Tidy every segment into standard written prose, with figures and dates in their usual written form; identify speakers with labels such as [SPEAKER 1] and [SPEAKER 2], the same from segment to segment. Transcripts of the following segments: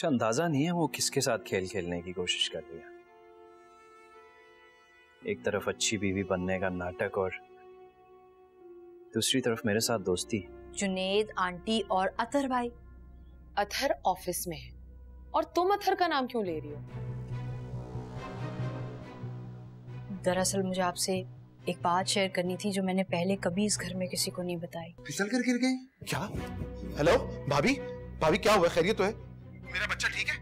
[SPEAKER 1] उसे अंदाजा नहीं है वो किसके साथ खेल खेलने की कोशिश कर रही है। एक तरफ अच्छी बीवी बनने का नाटक और दूसरी तरफ मेरे साथ दोस्ती।
[SPEAKER 2] जुनेद, आंटी और अतहर भाई।
[SPEAKER 3] अतहर ऑफिस में है और तुम अतहर का नाम क्यों ले रही हो?
[SPEAKER 2] दरअसल मुझे आपसे एक बात शेयर करनी थी जो मैंने पहले कभी इस घर में किसी को नहीं बताई।
[SPEAKER 4] फिसल कर गिर गई क्या? हेलो भाभी, भाभी क्या हुआ? खैरियत तो है? मेरा बच्चा ठीक है?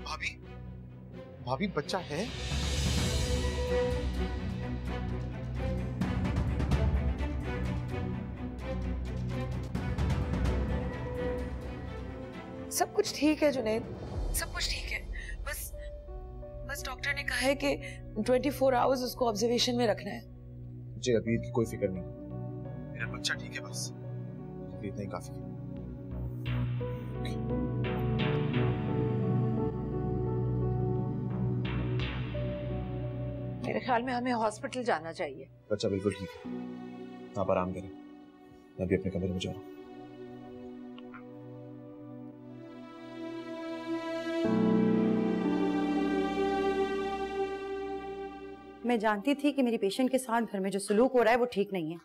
[SPEAKER 4] भाभी, भाभी बच्चा है?
[SPEAKER 3] सब कुछ ठीक है जुनैद, सब कुछ ठीक है। बस डॉक्टर ने कहा है कि 24 आवर्स उसको ऑब्जर्वेशन में रखना है।
[SPEAKER 4] मुझे अबीर की कोई फिक्र नहीं, मेरा बच्चा ठीक है, बस इतना ही काफी है।
[SPEAKER 3] मेरे ख्याल में हमें हॉस्पिटल जाना चाहिए।
[SPEAKER 4] बच्चा बिल्कुल ठीक है, आप आराम करें, मैं भी अपने कमरे में जा रहा हूँ।
[SPEAKER 5] मैं जानती थी कि मेरी पेशेंट के साथ घर में जो सलूक हो रहा है वो ठीक नहीं है,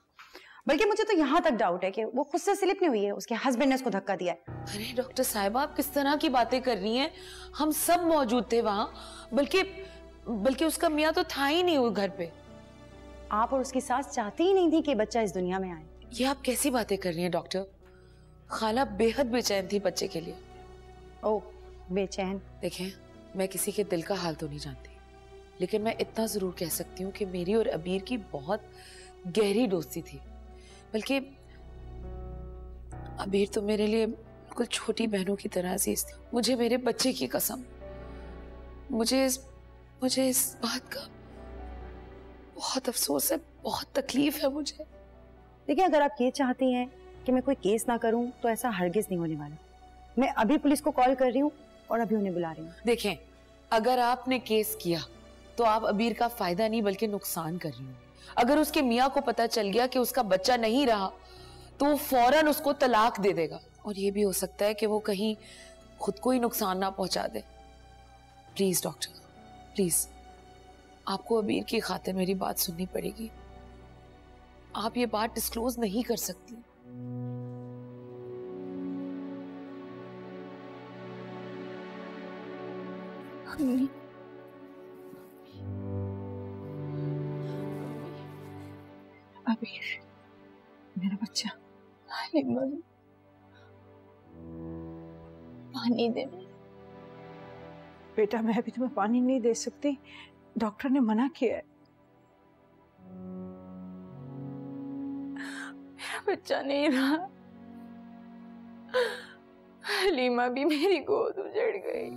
[SPEAKER 5] बल्कि मुझे तो यहाँ तक डाउट है कि वो खुद से स्लिप नहीं हुई है, उसके हस्बैंड ने उसको धक्का दिया है।
[SPEAKER 3] अरे डॉक्टर साहिबा, आप किस तरह की बातें कर रही हैं? हम सब मौजूद थे वहाँ, बल्कि उसका मियाँ तो था ही नहीं वो घर पे।
[SPEAKER 5] आप और उसकी सास चाहती ही नहीं थी कि बच्चा इस दुनिया में आए।
[SPEAKER 3] ये आप कैसी बातें कर रही हैं डॉक्टर? खाला बेहद बेचैन थी बच्चे के लिए।
[SPEAKER 5] ओह बेचैन?
[SPEAKER 3] देखें, मैं किसी के दिल का हाल तो नहीं जानती, लेकिन मैं इतना जरूर कह सकती हूँ कि मेरी और अबीर की बहुत गहरी दोस्ती थी। बल्कि अबीर तो मेरे लिए कुछ छोटी बहनों की तरह अजीज थी। मुझे मेरे बच्चे की कसम, मुझे इस बात का बहुत अफसोस है, बहुत तकलीफ है मुझे।
[SPEAKER 5] देखिए, अगर आप ये चाहती हैं कि मैं कोई केस ना करूं तो ऐसा हरगिज नहीं होने वाला। मैं अभी पुलिस को कॉल कर रही हूँ और अभी उन्हें बुला रही हूँ।
[SPEAKER 3] देखें, अगर आपने केस किया तो आप अबीर का फायदा नहीं बल्कि नुकसान कर रही हो। अगर उसके मियाँ को पता चल गया कि उसका बच्चा नहीं रहा तो वो फौरन उसको तलाक दे देगा, और ये भी हो सकता है कि वो कहीं खुद को ही नुकसान ना पहुंचा दे। प्लीज डॉक्टर, प्लीज, आपको अबीर की खातिर मेरी बात सुननी पड़ेगी। आप ये बात डिस्क्लोज नहीं कर सकती।
[SPEAKER 6] अबीर, मेरा बच्चा। पानी दे। बेटा, मैं अभी तुम्हें पानी नहीं दे सकती, डॉक्टर ने मना किया है। मेरा बच्चा नहीं रहा। हलीमा भी मेरी गोद उजड़ गई।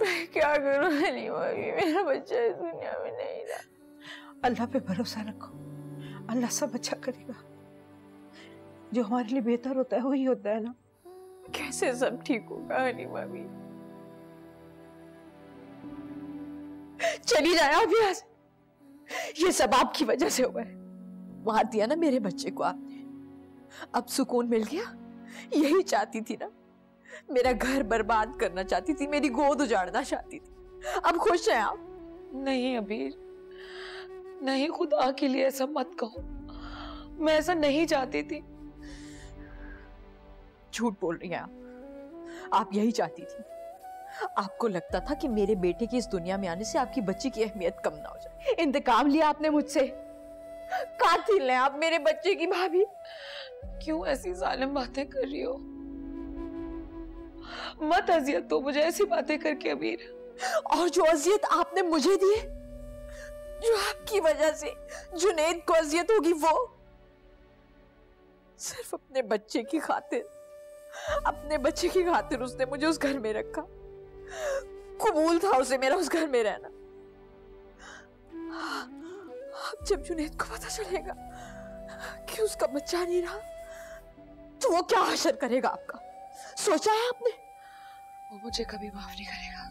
[SPEAKER 6] मैं क्या करूं हलीमा भी, मेरा बच्चा इस दुनिया में नहीं रहा। अल्लाह पे भरोसा रखो, अल्लाह सब अच्छा करेगा। जो हमारे लिए बेहतर होता है वही होता है ना। कैसे सब ठीक होगा हलीमा भी? चली जाए आप यहाँ से। ये सब आपकी वजह से हुआ है। मार दिया ना मेरे बच्चे को आपने, अब सुकून मिल गया। यही चाहती थी ना, मेरा घर बर्बाद करना चाहती थी, मेरी गोद उजाड़ना चाहती थी। अब खुश हैं आप?
[SPEAKER 3] नहीं अबीर, नहीं, खुदा के लिए ऐसा मत कहो। मैं ऐसा नहीं चाहती थी।
[SPEAKER 6] झूठ बोल रही हैं आप यही चाहती थी। आपको लगता था कि मेरे बेटे की इस दुनिया में आने से आपकी बच्ची की अहमियत कम ना हो जाए। इंतकाम लिया आपने मुझसे। कातिल हैं आप मेरे बच्चे की। भाभी,
[SPEAKER 3] क्यों ऐसी जालिम बातें कर रही हो? मत अजियत दो मुझे ऐसी बातें करके अबीर।
[SPEAKER 6] और जो अजियत आपने मुझे दी है, जो आपकी वजह से जुनैद को अजियत होगी, वो सिर्फ अपने बच्चे की खातिर, अपने बच्चे की खातिर उसने मुझे उस घर में रखा। कबूल था उसे मेरा उस घर में रहना। अब जब जुनैद को पता चलेगा कि उसका बच्चा नहीं रहा, तो वो क्या हशर करेगा आपका? सोचा है आपने?
[SPEAKER 3] वो मुझे कभी माफ नहीं करेगा,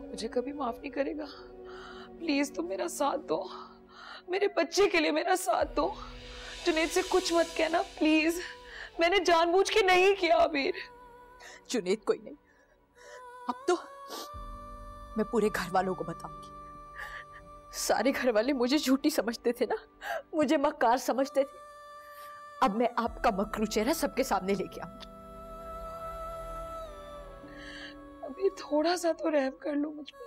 [SPEAKER 3] मुझे कभी माफ नहीं करेगा। प्लीज तुम मेरा साथ दो, मेरे बच्चे के लिए मेरा साथ दो। जुनैद से कुछ मत कहना प्लीज। मैंने जानबूझ के नहीं किया अबीर।
[SPEAKER 6] जुनेद कोई नहीं, अब तो मैं पूरे घर वालों को बताऊंगी। सारे घर वाले मुझे झूठी समझते थे ना, मुझे मक्कार समझते थे। अब मैं आपका मकरू चेहरा सबके सामने लेके आऊंगी।
[SPEAKER 3] अबीर थोड़ा सा तो रहम कर लो मुझ पे।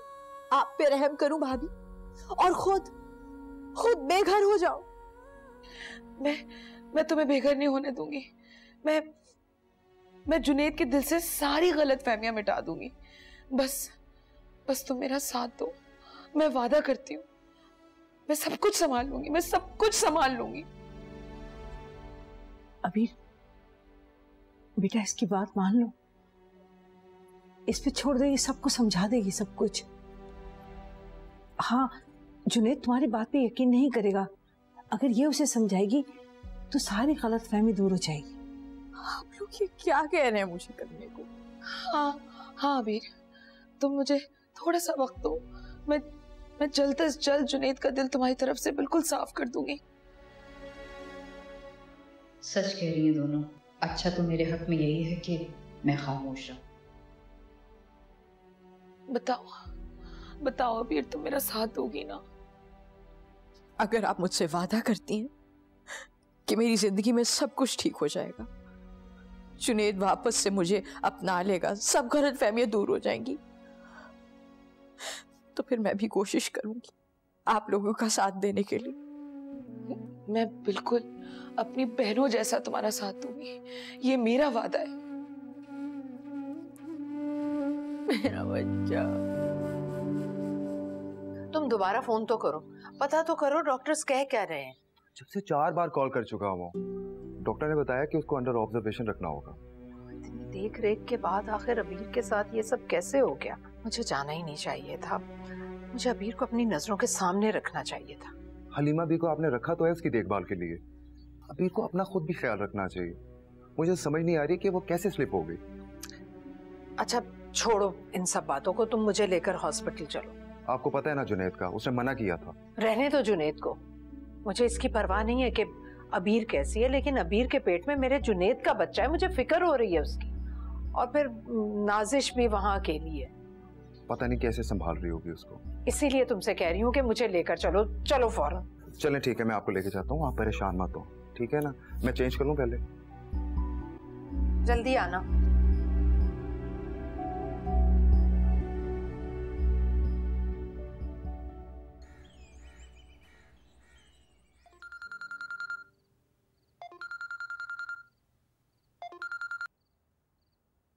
[SPEAKER 6] आप पे रहम करूं भाभी, और खुद बेघर हो जाओ?
[SPEAKER 3] मैं तुम्हें बेघर नहीं होने दूंगी। मैं जुनेद के दिल से सारी गलतफहमियां मिटा दूंगी। बस तुम मेरा साथ दो। मैं वादा करती हूँ, मैं सब कुछ संभाल लूंगी, मैं सब कुछ संभाल लूंगी।
[SPEAKER 7] अबीर बेटा, इसकी बात मान लो, इस पे छोड़ दे, ये सबको समझा देगी सब कुछ। हाँ, जुनेद तुम्हारी बात पे यकीन नहीं करेगा। अगर ये उसे समझाएगी तो सारी गलतफहमी दूर हो जाएगी।
[SPEAKER 6] आप लोग ये क्या कह रहे हैं मुझे करने को?
[SPEAKER 3] हाँ अबीर, तुम मुझे थोड़ा सा वक्त दो। मैं जल्द से जल्द जुनेद का दिल तुम्हारी तरफ से बिल्कुल साफ कर दूंगी।
[SPEAKER 2] सच कह रही हैं दोनों। अच्छा तो मेरे हक में यही है कि मैं खामोश रहूं।
[SPEAKER 3] बताओ अबीर, तुम मेरा साथ दोगी ना?
[SPEAKER 6] अगर आप मुझसे वादा करती हैं कि मेरी जिंदगी में सब कुछ ठीक हो जाएगा, जुनेद वापस से मुझे अपना लेगा, सब गलतफहमियां दूर हो जाएंगी, तो फिर मैं भी कोशिश करूंगी आप लोगों का साथ देने के लिए।
[SPEAKER 3] मैं बिल्कुल अपनी बहनों जैसा तुम्हारा साथ दूंगी, ये मेरा वादा है।
[SPEAKER 6] मेरा बच्चा।
[SPEAKER 8] तुम दोबारा फोन तो करो, पता तो करो डॉक्टर्स कह क्या रहे हैं।
[SPEAKER 9] जब से 4 बार कॉल कर चुका हूँ। डॉक्टर ने बताया कि उसको अंडर ऑब्जर्वेशन रखना होगा।
[SPEAKER 8] इतनी देख रेख के बाद आखिर अबीर के साथ ये सब कैसे हो गया? मुझे जाना ही नहीं चाहिए था। मुझे अबीर को अपनी नजरों के सामने रखना चाहिए था।
[SPEAKER 9] हलीमा भी को आपने रखा तो है उसकी देखभाल के लिए। अबीर को अपना खुद भी ख्याल रखना चाहिए। मुझे समझ नहीं आ रही कि वो कैसे स्लिप हो गई।
[SPEAKER 8] अच्छा छोड़ो इन सब बातों को, तुम मुझे लेकर हॉस्पिटल चलो।
[SPEAKER 9] आपको पता है ना जुनेद का, उसने मना किया था।
[SPEAKER 8] रहने दो जुनेद को, मुझे इसकी परवाह नहीं है कि अबीर कैसी है, लेकिन अबीर के पेट में मेरे जुनेद का बच्चा है, मुझे फिक्र हो रही है उसकी। और फिर नाजिश भी वहाँ अकेली है,
[SPEAKER 9] पता नहीं कैसे संभाल रही होगी उसको।
[SPEAKER 8] इसीलिए तुमसे कह रही हूँ कि मुझे लेकर चलो। चलो फौरन।
[SPEAKER 9] चलें ठीक है, मैं आपको लेके जाता हूँ, आप परेशान मत हो, ठीक है ना? मैं चेंज कर लूँ पहले?
[SPEAKER 8] जल्दी आना।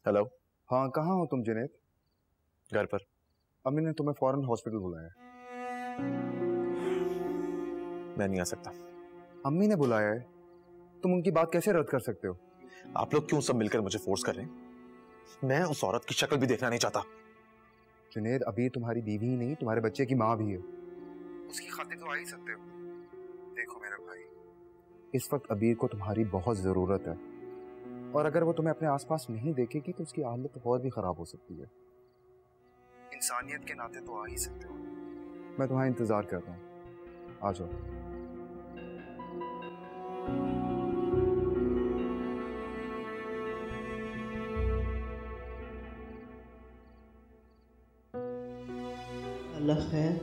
[SPEAKER 4] हेलो।
[SPEAKER 9] हाँ, कहाँ हो तुम जुनेद?
[SPEAKER 4] घर पर।
[SPEAKER 9] अम्मी ने तुम्हें फौरन हॉस्पिटल बुलाया।
[SPEAKER 4] मैं नहीं आ सकता।
[SPEAKER 9] अम्मी ने बुलाया है, तुम उनकी बात कैसे रद्द कर सकते हो?
[SPEAKER 4] आप लोग क्यों सब मिलकर मुझे फोर्स कर रहे हैं? मैं उस औरत की शक्ल भी देखना नहीं चाहता।
[SPEAKER 9] जुनेद, अभी तुम्हारी बीवी ही नहीं, तुम्हारे बच्चे की माँ भी है, उसकी खातिर तो आ ही सकते हो। देखो मेरे भाई, इस वक्त अबीर को तुम्हारी बहुत जरूरत है, और अगर वो तुम्हें अपने आसपास नहीं देखेगी तो उसकी हालत और भी खराब हो सकती है। इंसानियत के नाते तो आ ही सकते हो। मैं तुम्हारा इंतजार कर रहा हूँ, आ जाओ।
[SPEAKER 10] अल्लाह खैर,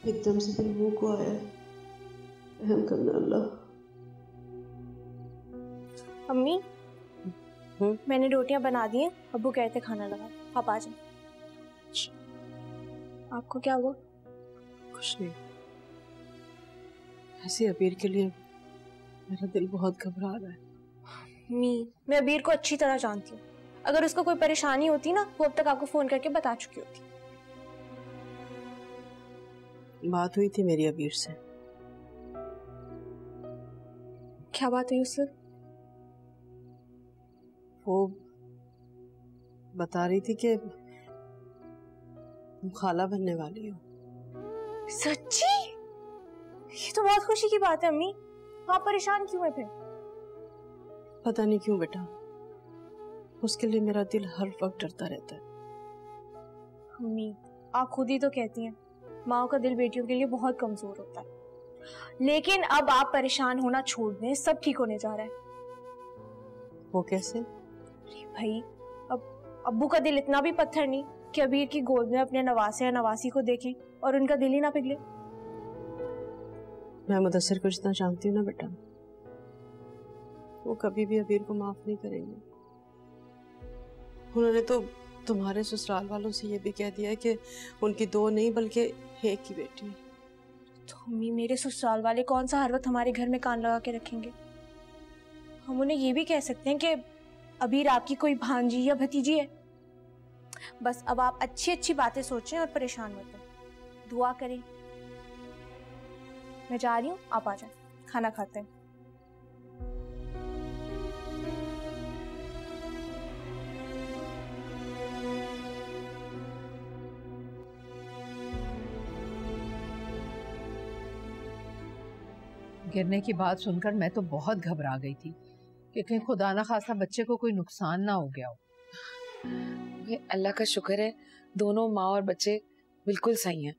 [SPEAKER 10] एकदम से दिल मुंह को आया, रहम करना अल्लाह।
[SPEAKER 11] अम्मी, मैंने रोटियां बना दी हैं, अब्बू कहते खाना लगा, आप आ जाओ। आपको क्या हुआ?
[SPEAKER 10] कुछ नहीं, ऐसे अबीर के लिए मेरा दिल बहुत घबरा रहा है।
[SPEAKER 11] अम्मी, मैं अबीर को अच्छी तरह जानती हूँ, अगर उसको कोई परेशानी होती ना, वो अब तक आपको फोन करके बता चुकी होती।
[SPEAKER 10] बात हुई थी मेरी अबीर से।
[SPEAKER 11] क्या बात हुई उससे?
[SPEAKER 10] वो बता रही थी कि तुम खाला बनने वाली हो।
[SPEAKER 11] सच्ची? ये तो बहुत खुशी की बात है अम्मी। आप परेशान क्यों है फिर?
[SPEAKER 10] पता नहीं क्यों बेटा, उसके लिए मेरा दिल हर वक्त डरता रहता है।
[SPEAKER 11] अम्मी, आप खुद ही तो कहती हैं माँ का दिल बेटियों के लिए बहुत कमजोर होता है, लेकिन अब आप परेशान होना छोड़ दें, सब ठीक होने जा रहा है।
[SPEAKER 10] वो कैसे?
[SPEAKER 11] अरे भाई, अब अब्बू का दिल इतना भी पत्थर नहीं कि अबीर की गोद में अपने नवासे या नवासी को देखें और उनका दिल ही ना पिघले।
[SPEAKER 10] मैं मुदस्सिर को जितना जानती हूँ ना बेटा, वो कभी भी अबीर को माफ नहीं करेंगे। उन्होंने तो तुम्हारे ससुराल वालों से ये भी कह दिया है कि उनकी 2 नहीं बल्कि 1 ही बेटी है।
[SPEAKER 11] तो अम्मी, मेरे ससुराल वाले कौन सा हर वक्त हमारे घर में कान लगा के रखेंगे? हम उन्हें ये भी कह सकते हैं कि अबीर आपकी कोई भांजी या भतीजी है। बस अब आप अच्छी अच्छी बातें सोचें और परेशान मत हो, दुआ करें। मैं जा रही हूँ, आप आ जाए, खाना खाते हैं।
[SPEAKER 8] गिरने की बात सुनकर मैं तो बहुत घबरा गई थी कि कहीं खुदा ना खास्ता बच्चे को कोई नुकसान ना हो गया हो।
[SPEAKER 3] अल्लाह का शुक्र है, दोनों माँ और बच्चे बिल्कुल सही हैं।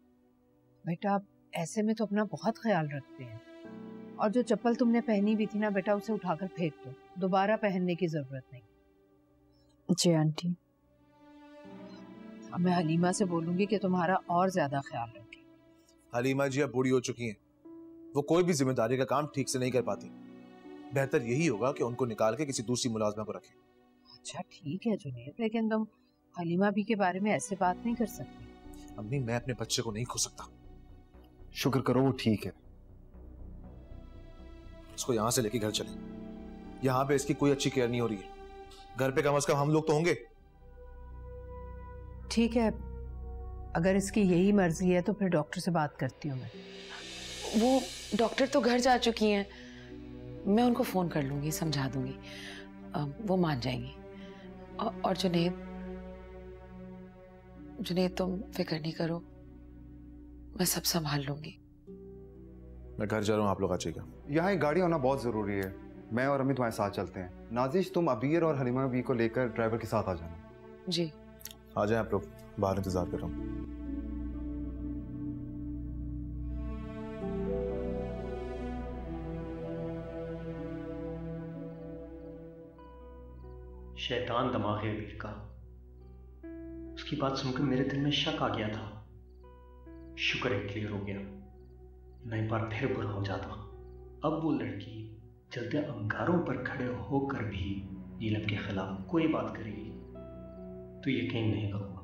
[SPEAKER 8] बेटा आप ऐसे में तो अपना बहुत ख्याल रखते हैं, और जो चप्पल तुमने पहनी भी थी ना बेटा, उसे उठाकर फेंक दो, दोबारा पहनने की जरूरत नहीं।
[SPEAKER 2] जी आंटी।
[SPEAKER 8] अब मैं हलीमा से बोलूंगी कि तुम्हारा और ज्यादा ख्याल रखें।
[SPEAKER 4] हलीमा जी अब बूढ़ी हो चुकी हैं, वो कोई भी जिम्मेदारी का काम ठीक से नहीं कर पाती। बेहतर यही होगा कि उनको निकाल के किसी दूसरी मुलाजमा को रखें।
[SPEAKER 8] अच्छा ठीक है जुनेद, लेकिन तुम हलीमा भी के बारे में ऐसे बात नहीं कर सकती।
[SPEAKER 4] अम्मी, मैं अपने बच्चे को नहीं खो सकता।
[SPEAKER 9] शुक्र करो वो ठीक है।
[SPEAKER 4] इसको यहाँ से लेके घर चले। यहाँ पे इसकी कोई अच्छी केयर नहीं हो रही है। घर पे कम से कम हम लोग तो होंगे।
[SPEAKER 8] ठीक है, अगर इसकी यही मर्जी है तो फिर डॉक्टर से बात करती हूँ मैं।
[SPEAKER 3] वो डॉक्टर तो घर जा चुकी हैं, मैं उनको फोन कर लूंगी, समझा दूंगी, वो मान जाएंगी। और जुनेद तुम फिक्र नहीं करो, मैं सब संभाल लूंगी।
[SPEAKER 4] मैं घर जा रहा हूँ, आप लोग आ जाइएगा।
[SPEAKER 9] यहाँ एक गाड़ी होना बहुत जरूरी है। मैं और अम्मी तुम्हारे साथ चलते हैं। नाजिश तुम अबीर और हलीमा भी को लेकर ड्राइवर के साथ आ जाना।
[SPEAKER 3] जी
[SPEAKER 4] आ जाए आप लोग, बाहर इंतजार कर रहा हूँ।
[SPEAKER 12] शैतान दिमाग है अबीर का। उसकी बात सुनकर मेरे दिल में शक आ गया था। शुक्र है क्लियर हो गया, मैं एक बार फिर बुरा हो जाता। अब वो लड़की चलते अंगारों पर खड़े होकर भी नीलम के खिलाफ कोई बात करेगी तो यकीन नहीं करूंगा।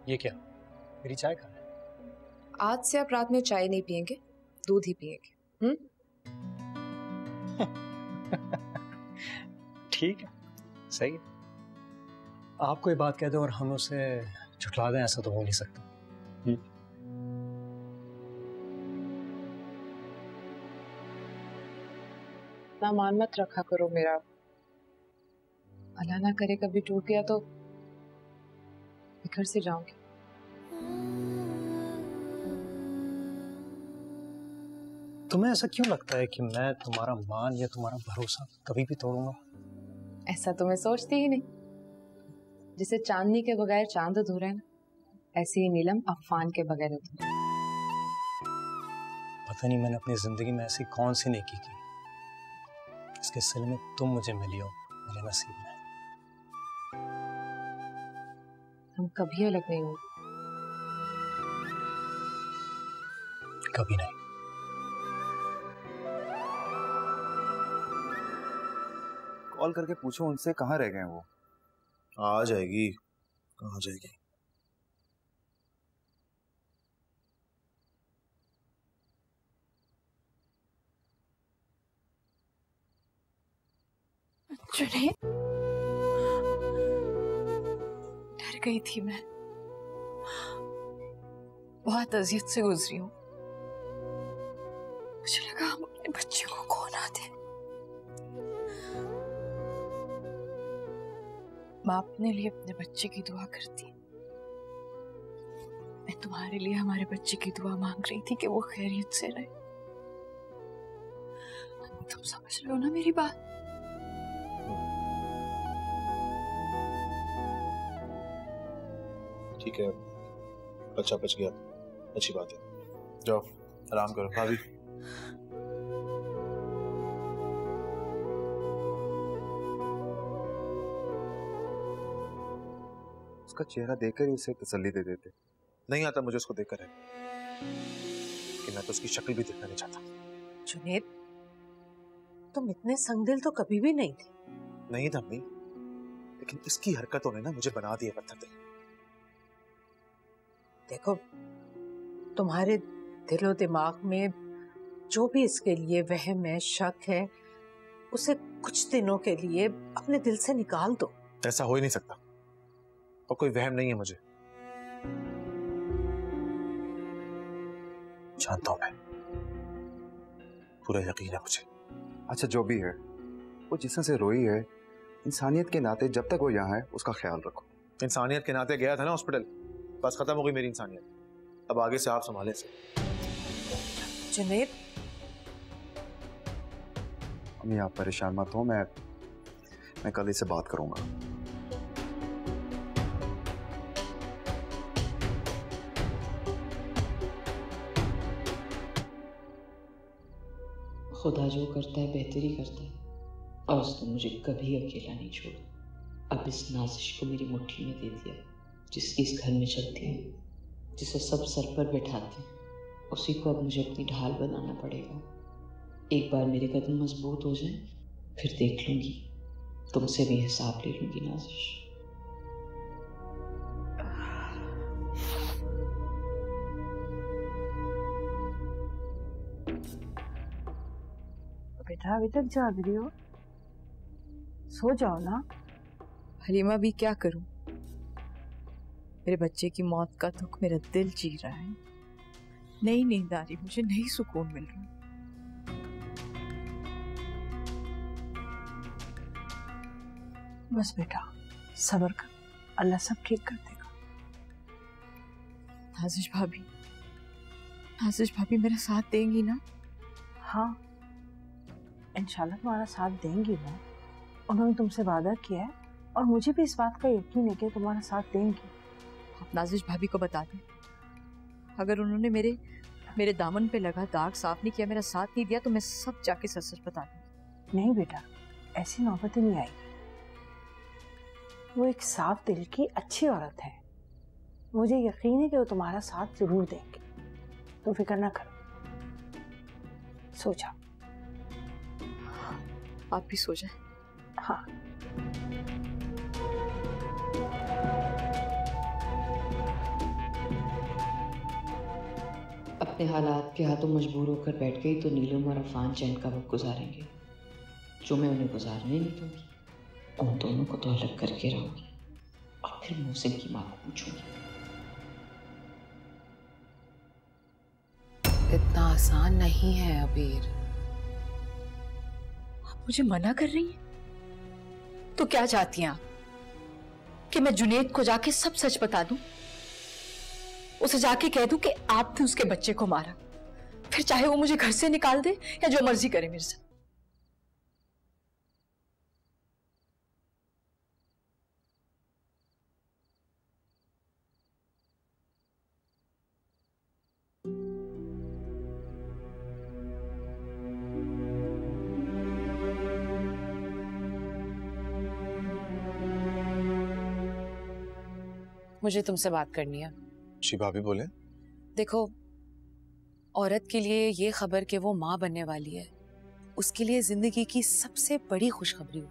[SPEAKER 13] ये क्या, मेरी चाय कहाँ है?
[SPEAKER 14] आज से आप रात में चाय नहीं पियेंगे, दूध ही पियेंगे।
[SPEAKER 13] ठीक है, सही है। आप कोई बात कह दो और हम उसे झुठला दें, ऐसा तो हो नहीं सकता।
[SPEAKER 14] ना मान मत रखा करो मेरा, अल्लाह ना करे कभी टूट गया तो घर से जाऊंगी।
[SPEAKER 13] तुम्हें ऐसा क्यों लगता है कि मैं तुम्हारा मान या तुम्हारा भरोसा कभी भी तोड़ूंगा?
[SPEAKER 14] ऐसा तो मैं सोचती ही नहीं। जिसे चांदनी के बगैर चांद अधूरा है ना, ऐसे ही नीलम अफवान के बगैर अधूरा।
[SPEAKER 13] पता नहीं मैंने अपनी जिंदगी में ऐसी कौन सी नेकी की, इसके सिले में तुम मुझे मिली हो मेरे नसीब में।
[SPEAKER 14] हम कभी अलग नहीं होंगे।
[SPEAKER 13] कभी नहीं।
[SPEAKER 9] कॉल करके पूछो उनसे कहाँ रह गए वो।
[SPEAKER 4] आ जाएगी, कहाँ जाएगी।
[SPEAKER 2] जुनैद, डर गई थी मैं, बहुत अजियत से गुजरी हूँ। मुझे लगा हम अपने बच्चे को खो ना दें।
[SPEAKER 6] माँ अपने लिए अपने बच्चे की दुआ करती है, मैं तुम्हारे लिए हमारे बच्चे की दुआ मांग रही थी कि वो खैरियत से रहे। तुम समझ रहे हो ना मेरी बात?
[SPEAKER 4] ठीक है, बच्चा बच गया, अच्छी बात है। जाओ आराम करो। भाभी
[SPEAKER 9] उसका चेहरा देखकर ही उसे तसल्ली दे देते।
[SPEAKER 4] नहीं आता मुझे उसको देखकर है कि मैं तो उसकी शक्ल भी देखना नहीं चाहता।
[SPEAKER 8] जुनेद, तुम इतने संगदिल तो कभी भी नहीं थे।
[SPEAKER 4] नहीं था अम्मी, लेकिन इसकी हरकतों ने ना मुझे बना दिया पत्थर दिल।
[SPEAKER 8] देखो, तुम्हारे दिलो दिमाग में जो भी इसके लिए वहम है, शक है, उसे कुछ दिनों के लिए अपने दिल से निकाल दो।
[SPEAKER 4] ऐसा हो ही नहीं सकता, और कोई वहम नहीं है मुझे। जानता हूं मैं, पूरा यकीन है मुझे।
[SPEAKER 9] अच्छा जो भी है, वो जिसम से रोई है, इंसानियत के नाते जब तक वो यहाँ है उसका ख्याल रखो।
[SPEAKER 4] इंसानियत के नाते गया था ना हॉस्पिटल, बस खत्म हो गई मेरी इंसानियत। अब आगे से आप संभाले से।
[SPEAKER 8] जुनेद,
[SPEAKER 9] अम्मी आप परेशान मत हो, मैं कल इससे बात करूंगा।
[SPEAKER 3] खुदा जो करता है बेहतरी करता है, और उसने मुझे कभी अकेला नहीं छोड़ा। अब इस नाजिश को मेरी मुट्ठी में दे दिया, जिसकी इस घर में चलती है, जिसे सब सर पर बैठाते हैं, उसी को अब मुझे अपनी ढाल बनाना पड़ेगा। एक बार मेरे कदम मजबूत हो जाएं, फिर देख लूंगी, तुमसे भी हिसाब ले लूंगी नाजिश।
[SPEAKER 7] बेटा अभी तक जाग रही हो? सो जाओ ना।
[SPEAKER 6] हलीमा भी क्या करूं, मेरे बच्चे की मौत का दुख मेरा दिल जी रहा है। नई नींद आ रही, मुझे नहीं सुकून मिल रहा।
[SPEAKER 7] बस बेटा सब्र कर, अल्लाह सब ठीक कर देगा।
[SPEAKER 6] नाजिश भाभी मेरा साथ देंगी ना?
[SPEAKER 7] हाँ इंशाल्लाह तुम्हारा साथ देंगी वो। उन्होंने तुमसे वादा किया है और मुझे भी इस बात का यकीन है कि तुम्हारा साथ देंगी।
[SPEAKER 6] आप नाजिश भाभी को बता दें, अगर उन्होंने मेरे दामन पे लगा दाग साफ नहीं किया, मेरा साथ नहीं दिया, तो मैं सब जाके सच बता दूंगी।
[SPEAKER 7] नहीं बेटा, ऐसी नौबत नहीं आएगी। वो एक साफ दिल की अच्छी औरत है, मुझे यकीन है कि वो तुम्हारा साथ जरूर देंगे। तुम फिक्र ना करो, सो जाओ।
[SPEAKER 6] आप भी सो जाए।
[SPEAKER 7] हाँ
[SPEAKER 3] अपने हालात के हाथों मजबूर होकर बैठ गई तो नीलम और अफान चैन का वक्त गुजारेंगे, जो मैं उन्हें गुजारने नहीं दूंगी। उन दोनों को तो अलग करके रहूंगी और फिर मोहसिन की माँ को पूछूंगी।
[SPEAKER 14] इतना आसान नहीं है अबीर।
[SPEAKER 6] आप मुझे मना कर रही हैं? तो क्या चाहती हैं आप, कि मैं जुनेद को जाके सब सच बता दूं? उसे जाके कह दूं कि आपने उसके बच्चे को मारा, फिर चाहे वो मुझे घर से निकाल दे या जो मर्जी करे मेरे साथ।
[SPEAKER 3] मुझे तुमसे बात करनी है।
[SPEAKER 4] जी भाभी बोले।
[SPEAKER 3] देखो, औरत के लिए ये खबर कि वो माँ बनने वाली है, उसके लिए जिंदगी की सबसे बड़ी खुशखबरी हो।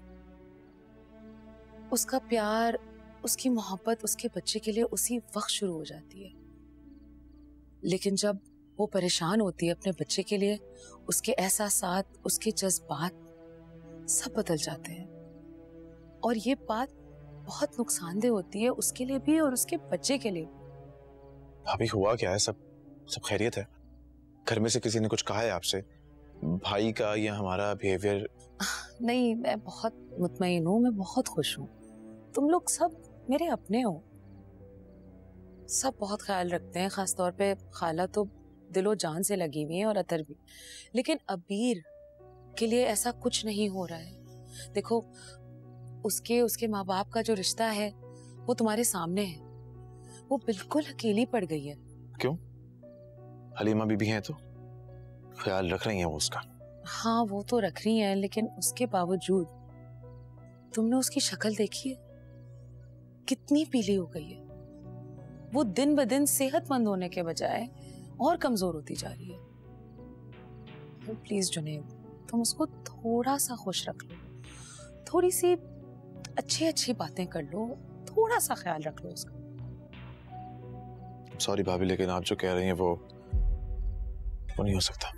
[SPEAKER 3] उसका प्यार, उसकी मोहब्बत उसके बच्चे के लिए उसी वक्त शुरू हो जाती है। लेकिन जब वो परेशान होती है अपने बच्चे के लिए, उसके एहसासात, उसके जज्बात सब बदल जाते हैं। और ये बात बहुत नुकसानदेह होती है उसके लिए भी और उसके बच्चे के लिए भी।
[SPEAKER 4] भाभी हुआ क्या है? सब खैरियत है? घर में से किसी ने कुछ कहा है आपसे? भाई का या हमारा बिहेवियर?
[SPEAKER 3] नहीं, मैं बहुत मुतमईन हूँ, मैं बहुत खुश हूँ। तुम लोग सब मेरे अपने हो, सब बहुत ख्याल रखते हैं, खास तौर पे खाला तो दिलो जान से लगी हुई है और अतर भी। लेकिन अबीर के लिए ऐसा कुछ नहीं हो रहा है। देखो उसके माँ बाप का जो रिश्ता है वो तुम्हारे सामने है। वो बिल्कुल अकेली पड़ गई है।
[SPEAKER 4] क्यों? हलीमा बीबी हैं तो ख्याल रख रही हैं वो उसका।
[SPEAKER 3] हाँ वो तो रख रही हैं, लेकिन उसके बावजूद तुमने उसकी शक्ल देखी है, कितनी पीली हो गई है। वो दिन ब दिन सेहतमंद होने के बजाय और कमजोर होती जा रही है। प्लीज जुनैद, तुम उसको थोड़ा सा खुश रख लो, थोड़ी सी अच्छी अच्छी बातें कर लो, थोड़ा सा ख्याल रख लो उसका।
[SPEAKER 4] सॉरी भाभी, लेकिन आप जो कह रही हैं वो नहीं हो सकता।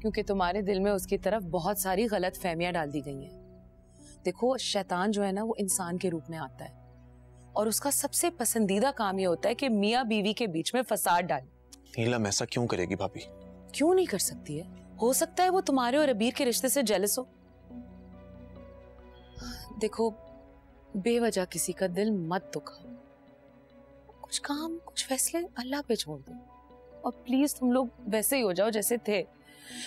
[SPEAKER 3] क्योंकि तुम्हारे दिल में उसकी तरफ बहुत सारी गलत फहमियां डाल दी गई हैं। देखो शैतान जो है ना वो इंसान के रूप में आता है और उसका सबसे पसंदीदा काम ये होता है कि मियाँ बीवी के बीच में फसाद डाले।
[SPEAKER 4] नीलम ऐसा क्यों करेगी भाभी?
[SPEAKER 3] क्यों नहीं कर सकती है? हो सकता है वो तुम्हारे और अबीर के रिश्ते से जेलस हो। देखो बेवजह किसी का दिल मत दुखाओ, कुछ काम कुछ फैसले अल्लाह पे छोड़ दो और प्लीज तुम लोग वैसे ही हो जाओ जैसे थे।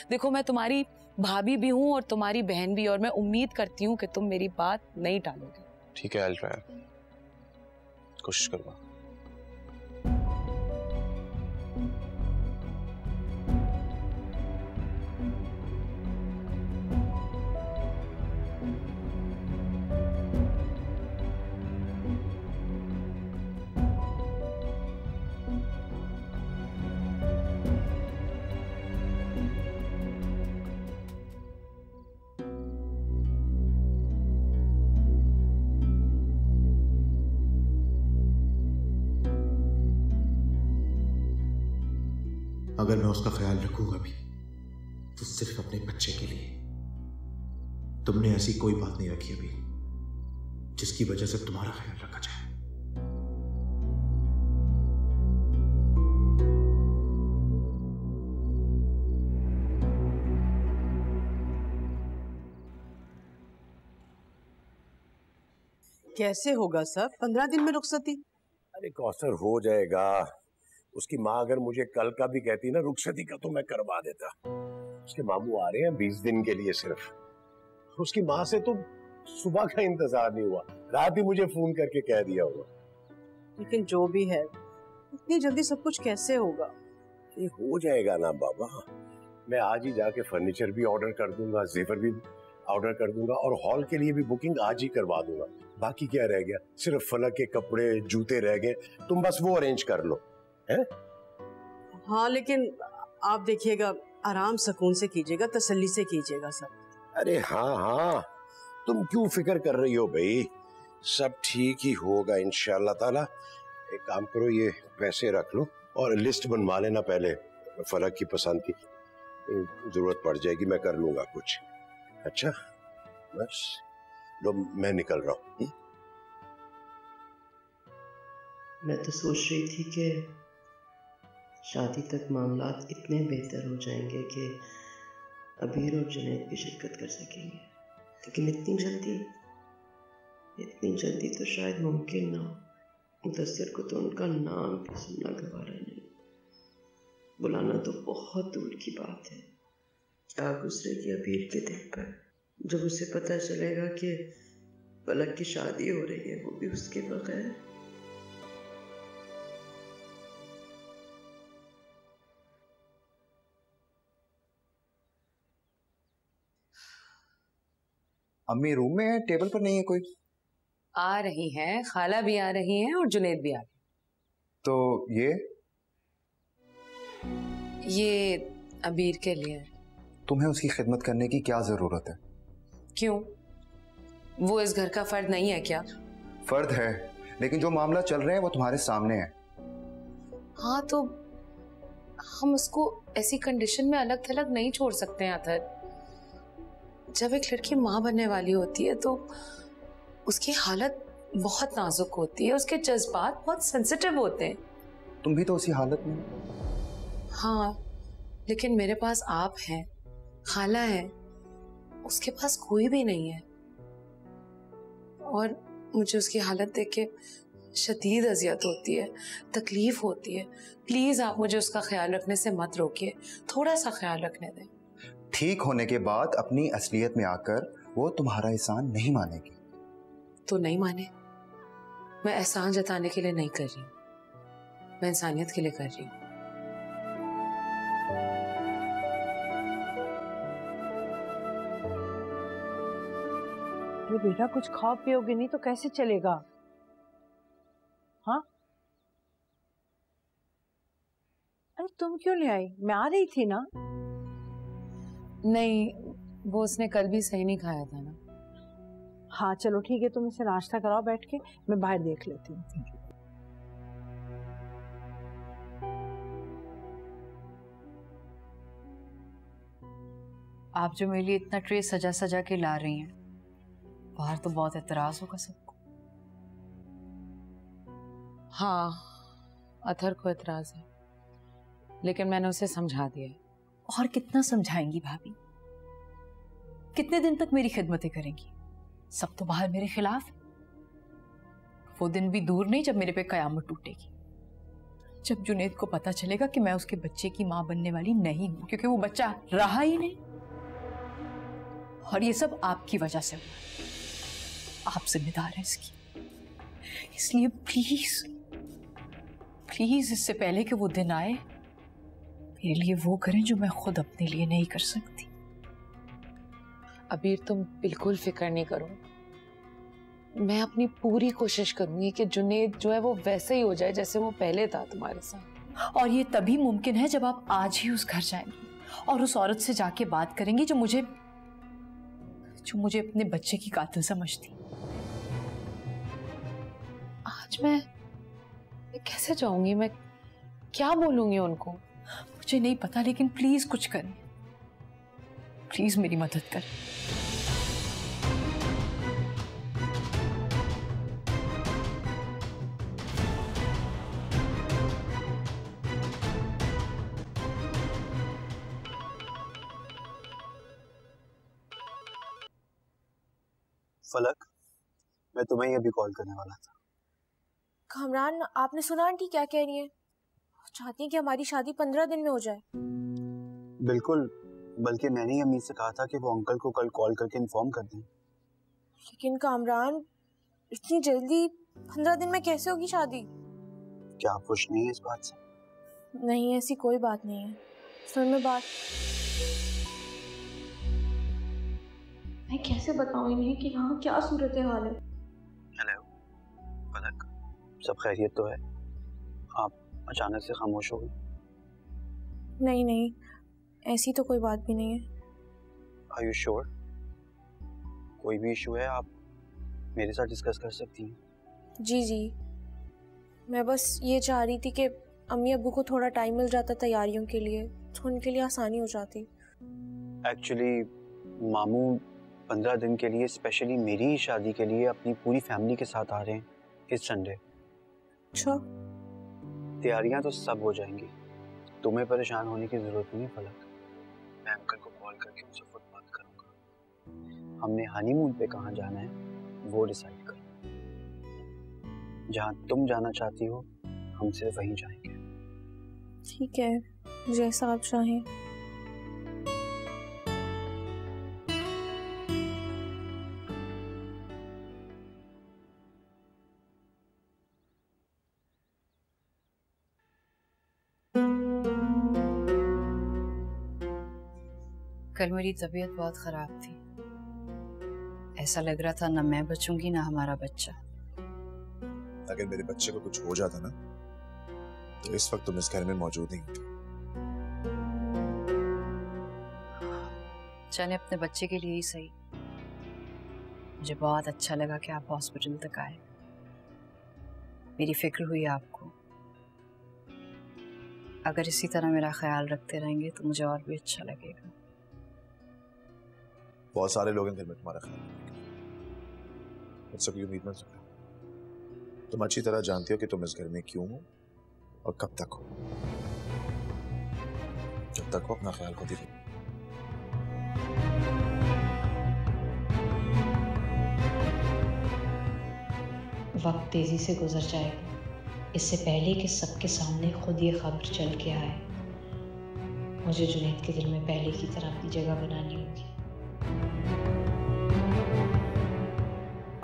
[SPEAKER 3] देखो मैं तुम्हारी भाभी भी हूँ और तुम्हारी बहन भी, और मैं उम्मीद करती हूँ कि तुम मेरी बात नहीं टालोगे।
[SPEAKER 4] ठीक है, I'll try, कोशिश करूँगा। अगर मैं उसका ख्याल रखूंगा भी तो सिर्फ अपने बच्चे के लिए। तुमने ऐसी कोई बात नहीं रखी अभी जिसकी वजह से तुम्हारा ख्याल रखा जाए।
[SPEAKER 10] कैसे होगा सर? 15 दिन में रुखसती?
[SPEAKER 15] अरे कौसर हो जाएगा। उसकी माँ अगर मुझे कल का भी कहती ना रुखसती का तो मैं करवा देता। उसके मामू आ रहे हैं 20 दिन के लिए सिर्फ। उसकी माँ से तो सुबह का इंतजार नहीं हुआ, रात ही मुझे फोन करके कह दिया होगा।
[SPEAKER 10] लेकिन जो भी है इतनी जल्दी सब कुछ कैसे होगा?
[SPEAKER 15] ये हो जाएगा ना बाबा। मैं आज ही जाके फर्नीचर भी ऑर्डर कर दूंगा, जेवर भी ऑर्डर कर दूंगा और हॉल के लिए भी बुकिंग आज ही करवा दूंगा। बाकी क्या रह गया? सिर्फ फलक के कपड़े जूते रह गए, तुम बस वो अरेंज कर लो है?
[SPEAKER 10] हाँ लेकिन आप देखिएगा, आराम सुकून से कीजिएगा, तसल्ली से कीजिएगा सब।
[SPEAKER 15] अरे हाँ हाँ, तुम क्यों फिक्र कर रही हो भाई, सब ठीक ही होगा इंशाल्लाह ताला। एक काम करो, ये पैसे रख लो और लिस्ट बनवा लेना पहले, फलक की पसंद की जरूरत पड़ जाएगी, मैं कर लूंगा कुछ। अच्छा बस लो, मैं निकल रहा हूँ।
[SPEAKER 16] मैं तो सोच रही थी कि शादी तक मामलात इतने बेहतर हो जाएंगे कि अबीर और जुनैद भी शिरकत कर सकेंगे, लेकिन इतनी जल्दी तो शायद मुमकिन ना हो। मुदस्सिर को तो उनका नाम भी सुनना गवारा नहीं, बुलाना तो बहुत दूर की बात है। क्या गुजरेगी अबीर के दिल पर जब उसे पता चलेगा कि फलक की शादी हो रही है, वो भी उसके बगैर।
[SPEAKER 9] अम्मी रूम में है, टेबल पर नहीं है कोई?
[SPEAKER 3] आ रही हैं, खाला भी आ रही हैं और जुनैद भी आ रही।
[SPEAKER 9] तो
[SPEAKER 3] ये अबीर के लिए।
[SPEAKER 9] तुम्हें उसकी खिदमत करने की क्या जरूरत है?
[SPEAKER 3] क्यों, वो इस घर का फर्द नहीं है क्या?
[SPEAKER 9] फर्द है, लेकिन जो मामला चल रहे हैं वो तुम्हारे सामने है।
[SPEAKER 3] हाँ तो हम उसको ऐसी कंडीशन में अलग थलग नहीं छोड़ सकते हैं अतर। जब एक लड़की माँ बनने वाली होती है तो उसकी हालत बहुत नाजुक होती है, उसके जज्बात बहुत सेंसिटिव होते हैं।
[SPEAKER 9] तुम भी तो उसी हालत में।
[SPEAKER 3] हाँ लेकिन मेरे पास आप हैं, खाला है, उसके पास कोई भी नहीं है। और मुझे उसकी हालत देख के शदीद अजियत होती है, तकलीफ होती है। प्लीज आप मुझे उसका ख्याल रखने से मत रोकिए, थोड़ा सा ख्याल रखने दें।
[SPEAKER 9] ठीक होने के बाद अपनी असलियत में आकर वो तुम्हारा एहसान नहीं मानेगी।
[SPEAKER 3] तो नहीं माने? मैं एहसान जताने के लिए नहीं कर रही हूँ, मैं इंसानियत के लिए कर रही हूँ।
[SPEAKER 8] अरे बेटा कुछ खाओ पियोगे नहीं तो कैसे चलेगा? हाँ अरे तुम क्यों ले आई? मैं आ रही थी ना।
[SPEAKER 3] नहीं, वो उसने कल भी सही नहीं खाया था ना।
[SPEAKER 8] हाँ चलो ठीक है, तुम इसे नाश्ता कराओ बैठ के, मैं बाहर देख लेती हूँ।
[SPEAKER 2] आप जो मेरे लिए इतना ट्रे सजा सजा के ला रही हैं, बाहर तो बहुत एतराज होगा सबको।
[SPEAKER 3] हाँ, अथर को एतराज है, लेकिन मैंने उसे समझा दिया है।
[SPEAKER 2] और कितना समझाएंगी भाभी? कितने दिन तक मेरी खिदमतें करेंगी? सब तो बाहर मेरे खिलाफ है। वो दिन भी दूर नहीं जब मेरे पे कयामत टूटेगी, जब जुनेद को पता चलेगा कि मैं उसके बच्चे की मां बनने वाली नहीं हूं, क्योंकि वो बच्चा रहा ही नहीं। और ये सब आपकी वजह से हुआ, आप जिम्मेदार हैं इसकी। इसलिए प्लीज प्लीज इससे पहले कि वो दिन आए, मेरे लिए वो करें जो मैं खुद अपने लिए नहीं कर सकती।
[SPEAKER 3] अबीर तुम बिल्कुल फिक्र नहीं करो, मैं अपनी पूरी कोशिश करूंगी कि जुनेद जो है वो वैसे ही हो जाए जैसे वो पहले था तुम्हारे साथ।
[SPEAKER 2] और ये तभी मुमकिन है जब आप आज ही उस घर जाएंगी और उस औरत से जाके बात करेंगी जो मुझे अपने बच्चे की कातिल समझती।
[SPEAKER 3] आज मैं कैसे जाऊंगी? मैं क्या बोलूंगी उनको?
[SPEAKER 2] मुझे नहीं पता, लेकिन प्लीज कुछ करें, प्लीज मेरी मदद करें।
[SPEAKER 13] फलक, मैं तुम्हें अभी कॉल करने वाला था।
[SPEAKER 11] कामरान, आपने सुना आंटी क्या कह रही है? चाहती हैं कि हमारी शादी 15 दिन में हो जाए।
[SPEAKER 13] बिल्कुल, बल्कि मैंने ही अम्मी से कहा था कि वो अंकल को कल कॉल करके इन्फॉर्म कर दें।
[SPEAKER 11] लेकिन कामरान, इतनी जल्दी 15 दिन में कैसे होगी शादी?
[SPEAKER 13] क्या आप खुश नहीं है इस बात से?
[SPEAKER 11] नहीं, ऐसी कोई बात नहीं है। सुन में बात, मैं कैसे बताऊं इन्हें कि यहाँ क्या सूरत हाल है।
[SPEAKER 13] हेलो फलक, सब खैरियत तो है? आप अचानक से खामोश हो गई।
[SPEAKER 11] नहीं नहीं, ऐसी तो कोई बात भी नहीं है।
[SPEAKER 13] Are you sure? कोई भी इशू है आप मेरे साथ डिस्कस कर सकती हैं।
[SPEAKER 11] जी जी, मैं बस ये चाह रही थी कि अम्मी अब्बू को थोड़ा टाइम मिल जाता तैयारियों के लिए, तो उनके लिए आसानी हो जाती।
[SPEAKER 13] एक्चुअली मामू 15 दिन के लिए स्पेशली मेरी ही शादी के लिए अपनी पूरी फैमिली के साथ आ रहे हैं इस संडे।
[SPEAKER 11] अच्छा,
[SPEAKER 13] तैयारियां तो सब हो जाएंगी, तुम्हें परेशान होने की जरूरत नहीं है फलक। मैं अंकल को कॉल करके उनसे खुद बात करूंगा। हमने हनीमून पे कहाँ जाना है वो डिसाइड करो। जहाँ तुम जाना चाहती हो हम सिर्फ वहीं जाएंगे।
[SPEAKER 11] ठीक है, जैसा आप चाहें।
[SPEAKER 2] कल मेरी तबीयत बहुत खराब थी, ऐसा लग रहा था ना मैं बचूंगी ना हमारा बच्चा।
[SPEAKER 4] अगर मेरे बच्चे को कुछ हो जाता ना तो इस वक्त तुम इस घर में मौजूद नहीं होती।
[SPEAKER 2] चले अपने बच्चे के लिए ही सही। मुझे बहुत अच्छा लगा कि आप हॉस्पिटल तक आए, मेरी फिक्र हुई आपको। अगर इसी तरह मेरा ख्याल रखते रहेंगे तो मुझे और भी अच्छा लगेगा।
[SPEAKER 4] बहुत सारे लोग हैं घर में तुम्हारा ख्याल रखेंगे, मुझसे कोई उम्मीद मत रखना। तुम अच्छी तरह जानती हो कि तुम इस घर में क्यों हो और कब तक हो। जब तक हो अपना ख्याल खुद ही रखो।
[SPEAKER 17] वक्त तेजी से गुजर जाएगा, इससे पहले कि सबके सामने खुद ये खबर चल के आए। मुझे जुनैद के दिल में पहले की तरह अपनी जगह बनानी होगी।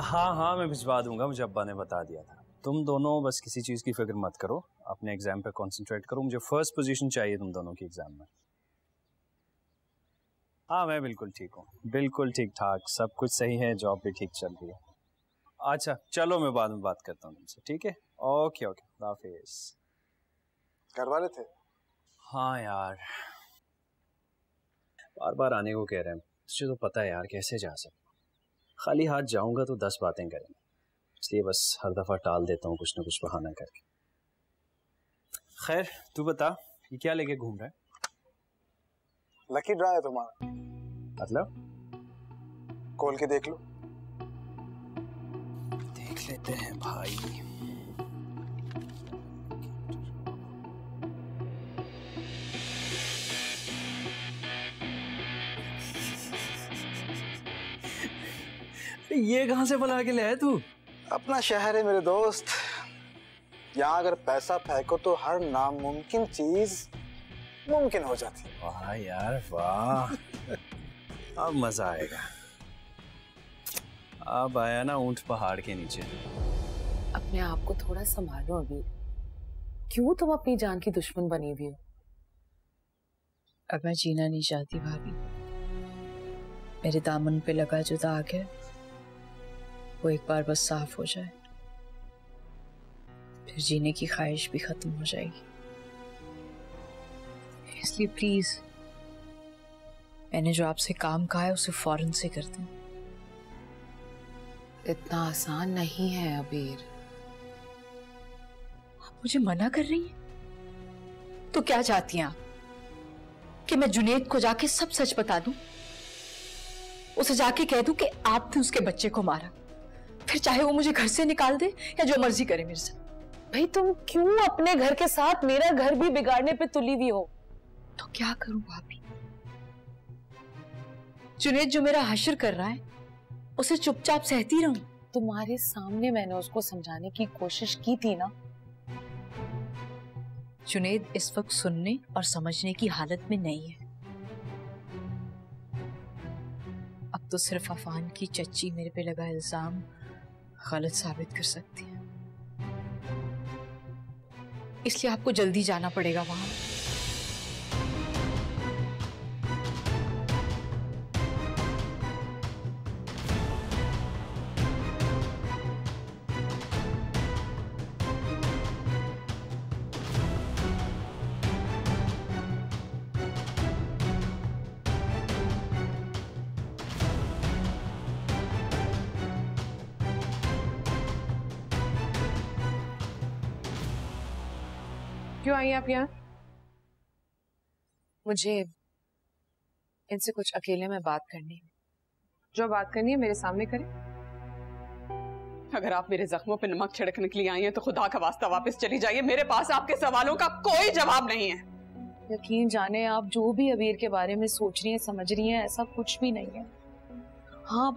[SPEAKER 1] हाँ मैं भिजवा दूंगा, मुझे अब्बा ने बता दिया था। तुम दोनों बस किसी चीज़ की फिक्र मत करो, अपने एग्जाम पे कंसंट्रेट करो। मुझे फर्स्ट पोजीशन चाहिए तुम दोनों की एग्जाम में। हाँ मैं बिल्कुल ठीक हूँ, बिल्कुल ठीक ठाक, सब कुछ सही है, जॉब भी ठीक चल रही है। अच्छा चलो मैं बाद में बात करता हूँ तुमसे, ठीक है? ओके खुदा हाफिज़।
[SPEAKER 18] घर वाले थे?
[SPEAKER 1] हाँ यार बार बार आने को कह रहे हैं, तुझे तो पता है यार कैसे जा सकता। खाली हाथ जाऊंगा तो 10 बातें करेंगे, इसलिए बस हर दफा टाल देता हूँ कुछ ना कुछ बहाना करके। खैर तू बता, ये क्या लेके घूम रहा है?
[SPEAKER 18] लकी ड्रा है तुम्हारा।
[SPEAKER 1] मतलब?
[SPEAKER 18] खोल के देख लो।
[SPEAKER 1] देख लेते हैं भाई। ये कहां से बुला के ले आया तू?
[SPEAKER 18] अपना शहर है मेरे दोस्त, यहाँ अगर पैसा फेंको तो हर नामुमकिन चीज मुमकिन हो जाती है।
[SPEAKER 1] वाह यार वाह, अब मजा आएगा। अब आया ना ऊंट पहाड़ के नीचे।
[SPEAKER 3] अपने आप को थोड़ा संभालो अभी, क्यों तुम अपनी जान की दुश्मन बनी हुई हो?
[SPEAKER 2] अब मैं जीना नहीं चाहती भाभी, मेरे दामन पे लगा जो दाग है वो एक बार बस साफ हो जाए, फिर जीने की ख्वाहिश भी खत्म हो जाएगी। इसलिए प्लीज मैंने जो आपसे काम कहा है उसे फौरन से कर दें।
[SPEAKER 3] इतना आसान नहीं है अबीर।
[SPEAKER 2] आप मुझे मना कर रही हैं? तो क्या चाहती हैं आप कि मैं जुनैद को जाके सब सच बता दूं? उसे जाके कह दूं कि आपने उसके बच्चे को मारा, फिर चाहे वो मुझे घर से निकाल दे या जो मर्जी करे मेरे साथ।
[SPEAKER 3] भाई तुम क्यों अपने घर के साथ मेरा घर भी बिगाड़ने पे तुली हुई हो?
[SPEAKER 2] तो क्या करूं भाभी? जुनैद जो मेरा हश्र कर रहा है उसे चुपचाप सहती रहूं?
[SPEAKER 3] तुम्हारे सामने मैंने उसको समझाने की कोशिश की थी ना।
[SPEAKER 2] जुनैद इस वक्त सुनने और समझने की हालत में नहीं है। अब तो सिर्फ अफान की चच्ची मेरे पे लगा इल्जाम गलत साबित कर सकती है, इसलिए आपको जल्दी जाना पड़ेगा वहां।
[SPEAKER 14] क्यों आई आप यहाँ?
[SPEAKER 3] मुझे इनसे कुछ अकेले में बात करनी है।
[SPEAKER 14] जो बात करनी है मेरे सामने करें।
[SPEAKER 10] अगर आप मेरे जख्मों पे नमक छिड़कने के लिए आई हैं तो खुदा का वास्ता वापस चली जाइए, मेरे पास आपके सवालों का कोई जवाब नहीं है।
[SPEAKER 3] यकीन जाने आप जो भी अबीर के बारे में सोच रही हैं, समझ रही हैं, ऐसा कुछ भी नहीं है। हाँ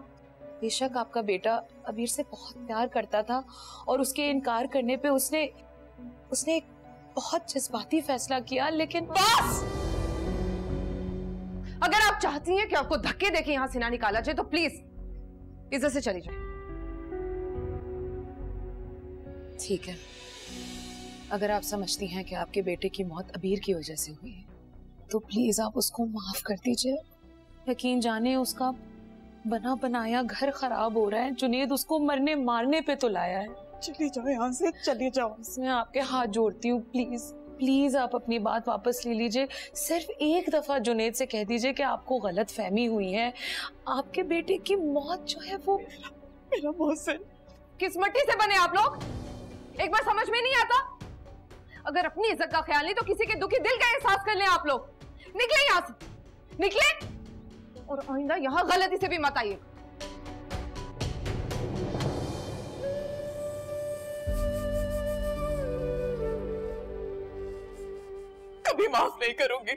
[SPEAKER 3] बेशक आपका बेटा अबीर से बहुत प्यार करता था और उसके इनकार करने पे उसने एक बहुत जज्बाती फैसला किया, लेकिन
[SPEAKER 14] बस! अगर आप चाहती हैं कि आपको धक्के देके यहां से ना निकाला जाए तो प्लीज इज्जत से चली जाए।
[SPEAKER 3] ठीक है, अगर आप समझती हैं कि आपके बेटे की मौत अबीर की वजह से हुई है तो प्लीज आप उसको माफ कर दीजिए। यकीन जाने उसका बना बनाया घर खराब हो रहा है, जुनैद उसको मरने मारने पे तो लाया है।
[SPEAKER 10] चली जाओ यहाँ से, चली जाओ।
[SPEAKER 3] मैं आपके हाथ जोड़ती हूँ, प्लीज प्लीज आप अपनी बात वापस ले लीजिए। सिर्फ एक दफा जुनैद से कह दीजिए कि आपको गलत फहमी हुई है। आपके बेटे की मौत जो है वो
[SPEAKER 10] मेरा मोहसिन।
[SPEAKER 14] किस मिट्टी से बने आप लोग? एक बार समझ में नहीं आता? अगर अपनी इज्जत का ख्याल नहीं तो किसी के दुखी दिल का एहसास कर लें आप लोग। निकले यहाँ से, निकले, और आइंदा यहाँ गलती से भी मत आइए।
[SPEAKER 10] कभी माफ नहीं करूंगी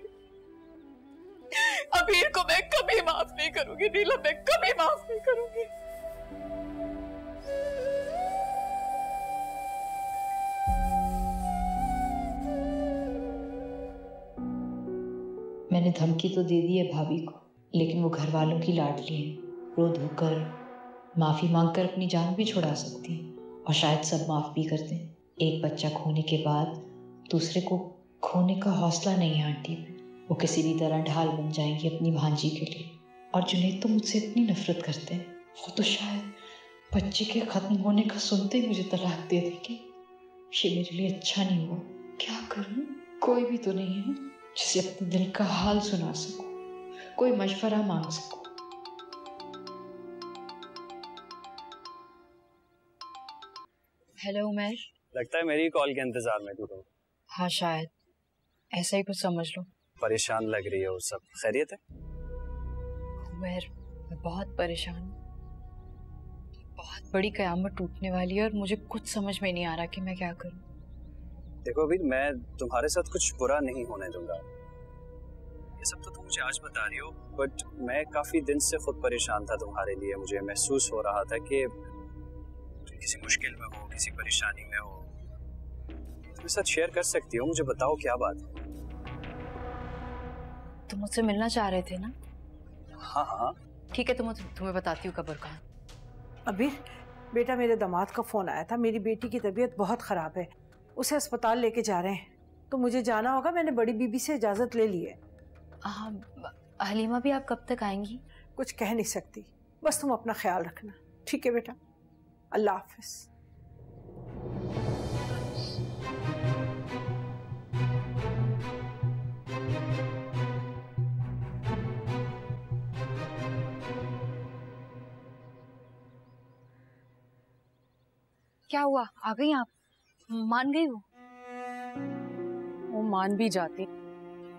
[SPEAKER 10] अबीर को, मैं कभी माफ नहीं करूंगी नीलम, मैं कभी माफ नहीं करूंगी।
[SPEAKER 17] मैंने धमकी तो दे दी है भाभी को, लेकिन वो घर वालों की लाडली है। रो धोकर माफ़ी मांगकर अपनी जान भी छुड़ा सकती है, और शायद सब माफ़ भी कर दें। एक बच्चा खोने के बाद दूसरे को खोने का हौसला नहीं है आंटी में। वो किसी भी तरह ढाल बन जाएंगी अपनी भांजी के लिए। और जुनैद तो मुझसे इतनी नफरत करते हैं, वो तो शायद बच्चे के ख़त्म होने का सुनते ही मुझे तलाक दे देगी। ये मेरे लिए अच्छा नहीं हुआ। क्या करूं? कोई भी तो नहीं है जिसे अपने दिल का हाल सुना सकूं, कोई मशवरा मांग सकूं।
[SPEAKER 2] हेलो उमर।
[SPEAKER 1] लगता है मेरी कॉल के इंतजार में तू तो।
[SPEAKER 2] हाँ शायद ऐसा ही कुछ समझ लो।
[SPEAKER 1] परेशान लग रही है। वो सब खैरियत है?
[SPEAKER 2] उमर मैं बहुत परेशान हूँ। बहुत बड़ी कयामत टूटने वाली है और मुझे कुछ समझ में नहीं आ रहा कि मैं क्या करूँ।
[SPEAKER 1] देखो अभी मैं तुम्हारे साथ कुछ बुरा नहीं होने दूंगा। ये सब तो तुम मुझे आज बता रही हो, बट मैं काफी दिन से खुद परेशान था तुम्हारे लिए। मुझे महसूस हो रहा था कि किसी मुश्किल में हो, किसी परेशानी में हो, मेरे साथ शेयर कर सकती हो। मुझे बताओ क्या बात है।
[SPEAKER 2] तुम मुझसे मिलना चाह रहे थे ना?
[SPEAKER 1] हाँ हाँ
[SPEAKER 2] ठीक है, तुम्हें बताती हूँ कब्र कहाँ।
[SPEAKER 7] अबीर बेटा, मेरे दामाद का फोन आया था। मेरी बेटी की तबीयत बहुत खराब है, उसे अस्पताल लेके जा रहे हैं, तो मुझे जाना होगा। मैंने बड़ी बीबी से इजाजत ले ली है।
[SPEAKER 2] हलीमा भी आप कब तक आएंगी?
[SPEAKER 7] कुछ कह नहीं सकती, बस तुम अपना ख्याल रखना। ठीक है बेटा, अल्लाह हाफिज।
[SPEAKER 14] क्या हुआ? आ गई आप? मान गई हो?
[SPEAKER 3] वो मान भी जाती,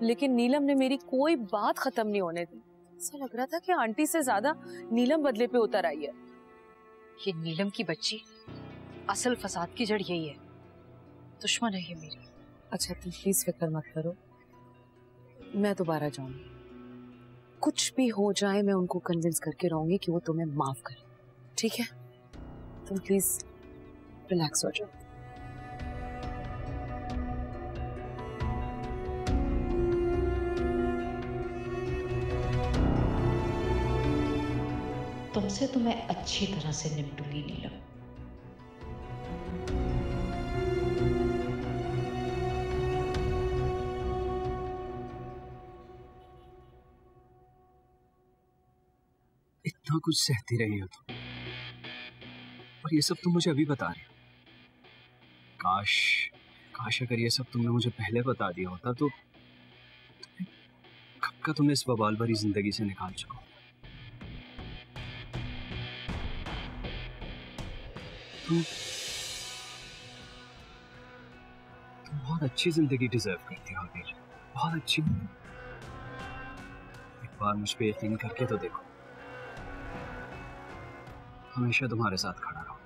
[SPEAKER 3] लेकिन नीलम ने मेरी कोई बात खत्म नहीं होने दी। ऐसा लग रहा था कि आंटी से ज्यादा नीलम बदले पे उतर आई है।
[SPEAKER 2] ये नीलम की बच्ची असल फसाद की जड़ यही है। दुश्मन है ये मेरी।
[SPEAKER 3] अच्छा तुम प्लीज फिक्र मत करो, मैं दोबारा जाऊंगी। कुछ भी हो जाए मैं उनको कन्विंस करके रहूंगी कि वो तुम्हें माफ करें। ठीक है? तुम प्लीज रिलैक्स हो जाओ।
[SPEAKER 17] तुमसे तो मैं अच्छी तरह से निपटूंगी नीलम।
[SPEAKER 1] इतना कुछ सहती रही हो तुम, और ये सब तुम मुझे अभी बता रही हो। काश अगर ये सब तुमने मुझे पहले बता दिया होता तो कब का तुमने इस बवाल भरी जिंदगी से निकाल चुका। तुम बहुत अच्छी जिंदगी डिजर्व करती हो अभी, बहुत अच्छी। एक बार मुझ पे यकीन करके तो देखो, हमेशा तुम्हारे साथ खड़ा रहूंगा।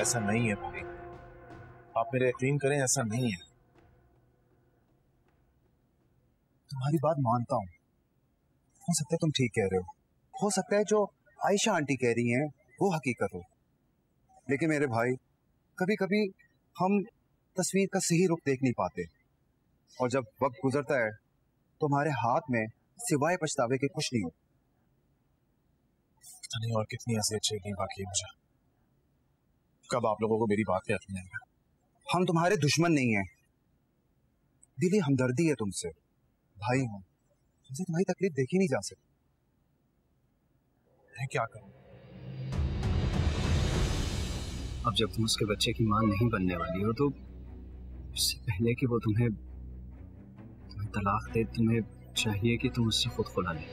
[SPEAKER 4] ऐसा नहीं है भाई, आप मेरे यकीन करें, ऐसा नहीं है। तुम्हारी बात मानता हूं, हो सकता है तुम ठीक कह रहे हो सकता है जो आयशा आंटी कह रही हैं वो हकीकत हो, लेकिन मेरे भाई कभी कभी हम तस्वीर का सही रुख देख नहीं पाते, और जब वक्त गुजरता है तो हमारे हाथ में सिवाय पछतावे के कुछ नहीं हो। नहीं, और कितनी ऐसी अच्छी नहीं बाकी है मुझे। कब आप लोगों को मेरी बात याद नहीं आएगा? हम तुम्हारे दुश्मन नहीं हैं, दिली हमदर्दी है तुमसे, भाई हूं, तुमसे तुम्हारी तकलीफ देखी नहीं जा सकती। मैं क्या करूं?
[SPEAKER 1] अब जब तुम उसके बच्चे की मां नहीं बनने वाली हो तो इससे पहले कि वो तुम्हें तलाक दे, तुम्हें चाहिए कि तुम उससे खुद खुला ले।